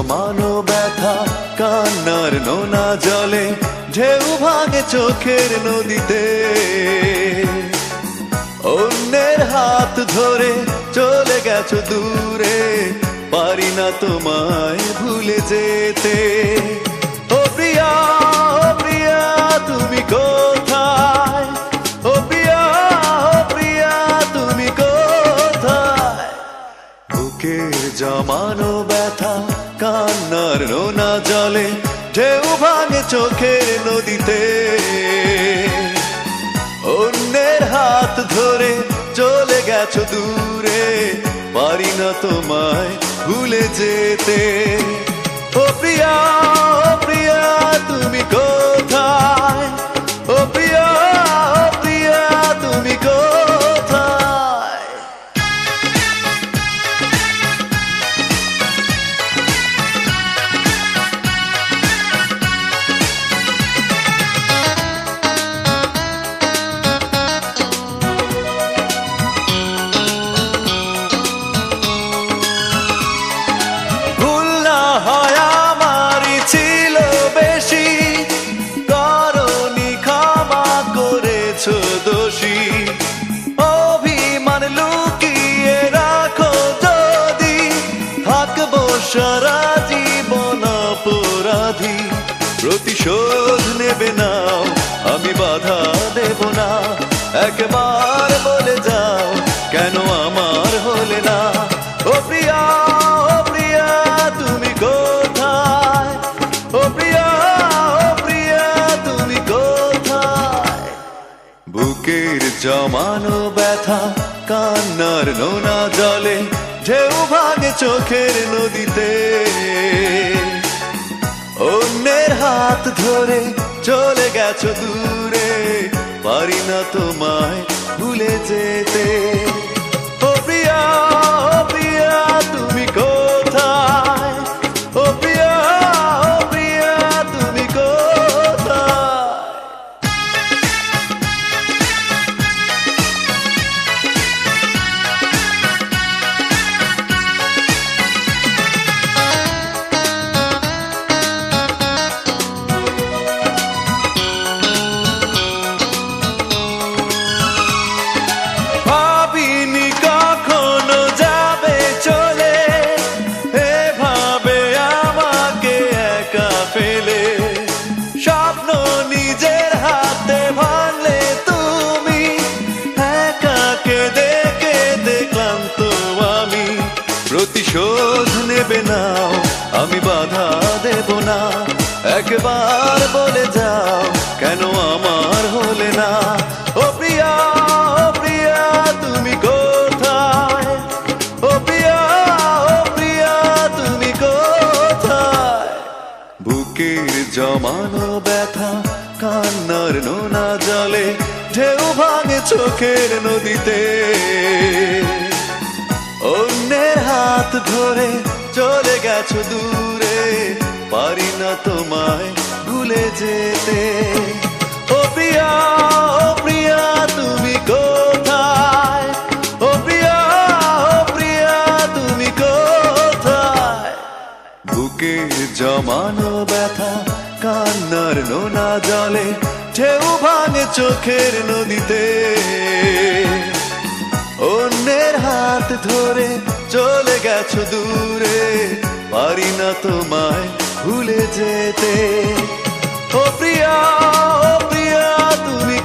জমানো ব্যথা কান্নার নোনা জলে ঢেউ ভাঙে চোখের নদীতে অন্যের হাত ধরে চলে গেছো দূরে পারি না তোমায় ভুলে যেতে ও প্রিয়া তুমি কোথায় ও প্রিয়া তুমি কোথায় বুকের জমানো ব্যথা কান্নার নোনা জলে ঢেউ ভাঙে চোখের নদীতে অন্যের হাত ধরে চলে গেছো দূরে পারি না তোমায় ভুলে যেতে ও প্রিয়া তুমি কোথায় ও প্রিয়া তুমি কোথায় দোষী অভিমান লুকিয়ে রাখো যদি থাকবো সারা জীবন অপরাধী প্রতিশোধ নেবে নাও আমি বাধা দেব না একবার বলে যাও কেন আমার হলে না ও প্রিয়া তুমি কোথায় ও প্রিয়া তুমি কোথায় বুকের জমানো ব্যথা কান্নার নোনা জলে ঢেউ ভাঙে চোখের নদীতে অন্যের হাত ধরে চলে গেছো দূরে পারি না তোমায় ভুলে যেতে ও প্রিয়া তুমি কোথায় ও প্রিয়া তুমি কোথায় স্বপ্ন নিজের হাতে ভাঙলে তুমি একাকে দেখে দেখলাম তো আমি প্রতিশোধ নেবে নাও আমি বাধা দেব না একবার বলে যাও কেন আমার হলে না ও প্রিয়া তুমি কোথায় ও প্রিয়া তুমি কোথায় বুকের জমানো ব্যথা কান্নার নোনা জলে ঢেউ ভাঙে চোখের নদীতে অন্যের হাত ধরে চলে গেছো দূরে পারি না তোমায় ভুলে যেতে ও প্রিয়া তুমি কোথায় ও প্রিয়া তুমি কোথায় বুকের জমানো ব্যথা কান্নার নোনা জলে ঢেউ ভাঙে চোখের নদীতে অন্যের হাত ধরে চলে গেছো দূরে পারি না তোমায় ভুলে যেতে ও প্রিয়া তুমি